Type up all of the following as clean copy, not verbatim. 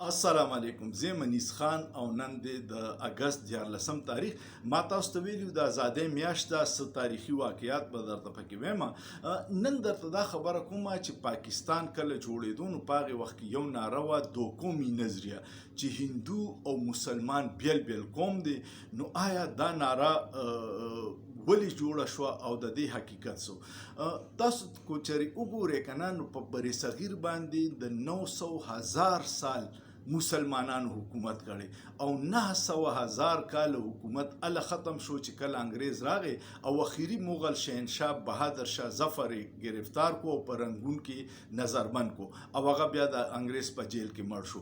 السلام علیکم زه منیس خان او نن د اگست 14 تاریخ ما تاسو ته ویلو د ازادۍ میاشت ده څه تاریخي واقعیات به درته پکې وایم نن درته دا خبره کوم چې پاکستان کله جوړېدو نو په هغې وخت کې یو ناره وه دوقومي نظریه چې هندو او مسلمان بیل بیل قوم دی نو آیا دا ناره ولې جوړه شوه او د دې حقیقت سو تاسو کو چېرې وګورئ که نه نو په بر صغیر باندې د 900,000 سال مسلمانانو حکومت کړي او 900,000 کال حکومت ال ختم شو چې کله انګریز راغی او اخیری مغل شهنشاه بهادر شاه ظفر گرفتار کو او په رنګون کې نظربند کو او هغه بیا د انګریز په جیل کې مړ شو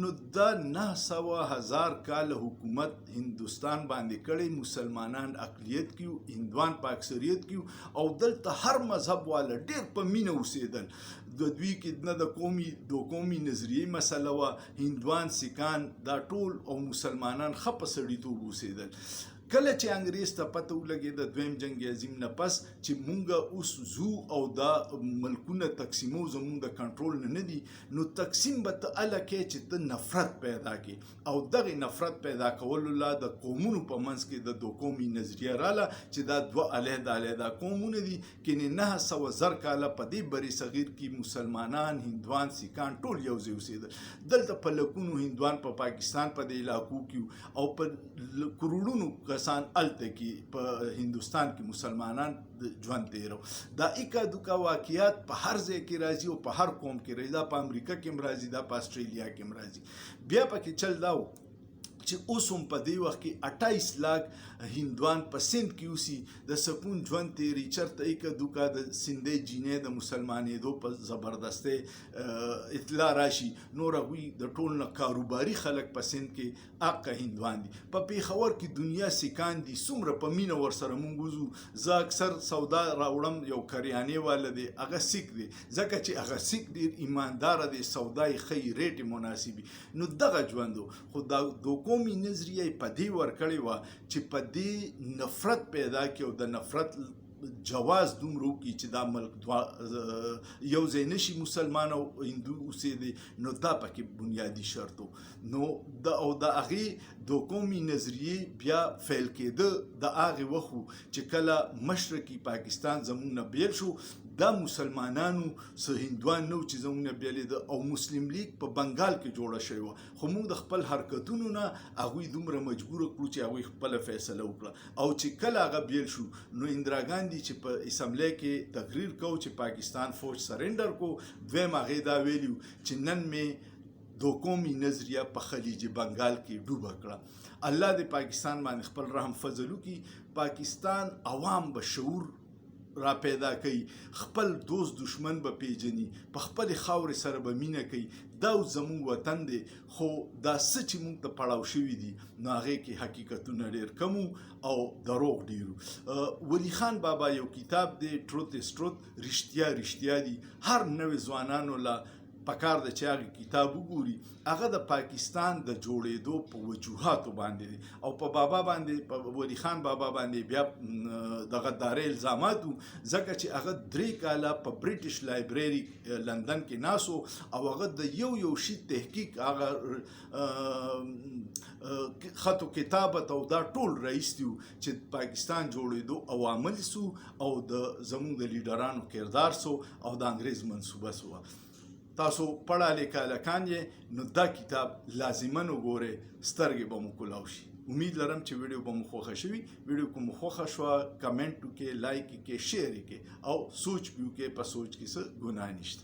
نو دا 900,000 کال حکومت هندوستان باندې کړي مسلمانان اقلیت کیو هندوان په اکثریت کیو او دلته هر مذهب والا ډیر په مینه اوسېدل د دوی کې نه د دوقومي نظریې مسله وه هندوان سیکان دا ټول او مسلمانان ښه په سړیتوب اوسېدل کله چې انګریز ته پته ولګېده د دویم جنګ عظیم نه پس چې مونږ اوس ځو او دا ملکونه تقسیمو زمونږ د کنټرول نه دي نو تقسیم به ته هله کې چې ته نفرت پیدا کړي او دغې نفرت پیدا کولو لا د قومونو په منځ کې د دوقومي نظریه راله چې دا دوه علیحده علیحده قومونه دي کې 900,000 کاله په دې بري صغیر کې مسلمانان هندوان سیکان ټول یو ځای اوسېدل دلته په لکونو هندوان په پاکستان په دې علاقو کې او په کروڑونو کسان الته کې په هندوستان کې مسلمانان ژوند تیرو دا ایکا دوکا واقعیات په هر ځای کې راځي او په هر قوم کې راځي دا په امریکا کې هم راځي دا په استرالیا کې هم راځي بیا پکې چل دا و چې اوس هم په دې وخت کې 28 لاک هندوان په سند کې اوسي د سکون ژوند تیري چېرته ایکه دوکه د سندۍ جینۍ د مسلمانېدو په زبردستۍ اطلاع راشي نور هغوی د ټول نه کاروباري خلک په سند کې حقه هندوان دي په پېښور کې دنیا سیکان دي څومره په مینه ورسره مونږ وځو زه اکثر سودا راوړم یو کریانې والا دی هغه سیک دی ځکه چې هغه سیک ډېر ایمانداره دی سودا یې ښه ریټ مناسبي نو دغه ژوند خو دا دوقومي نظریه په دې ورکړې وه چې په دې نفرت پیدا کړي او د نفرت جواز دومره وکړي چې دا ملک یو ځای نشي مسلمان او هندو اوسېدی نو دا پکې بنیادي شرط نو او د هغې دوقومي نظریې بیا فیل کېده د هغې وخت چې کله مشرقي پاکستان زموږ نه بیل شو دا مسلمانانو څه هندوان نه چې زموږ نه بیلېده او مسلم لیگ په بنګال کې جوړه شوې وه خو موږ د خپل حرکتونو نه هغوی دومره مجبوره کړو چې هغوی خپله فیصله وکړه او چې کله هغه بیل شو نو اندرا ګاندي چې په اسمبلی کې تقریر کو چې پاکستان فوج سرنډر کو دویم هغې دا ویلي چې نن مې دوقومي نظریه په خلیج بنګال کې ډوبه کړه الله دې پاکستان باندې خپل رحم فضل وکړي پاکستان عوام به شعور را پیدا کوي خپل دوست دشمن به پیژني په خپلې خاورې سره به مینه کوي دا زموږ وطن دی خو دا څه چې موږ ته پړاو شوي دي نو هغې کې حقیقتونه ډېر کم او دروغ ډېرو ولی خان بابا یو کتاب دی ټروت از ټروت رښتیا رښتیا دي هر نوې ځوانانو لا پکار د چې هغه کتاب وګوري هغه د پاکستان د جوړېدو په وجوهاتو باندې دی او په بابا باندې په ولی خان بابا باندې بیا د غدارۍ الزامات وو ځکه چې هغه 3 کاله په بریټیش لایبرري لندن کې ناسو او هغه د یو شي تحقیق هغه خط و کتابت او دا ټول رئیس دی چې پاکستان جوړېدو عوامل سو او د زموږ د لیډرانو کردار سو او د انګریز منصوبه سو تاسو پړه لیکه لکان یې نو دا کتاب لازما وګورئ سترګې به مو کولاو شي امید لرم چې ویډیو به مو خوښه شوي ویډیو که مو خوښه شوه کمنټ وکړئ لایک یې کړئ شیر یې کړئ او سوچ به وکړئ په سوچ کې څه ګناه نشته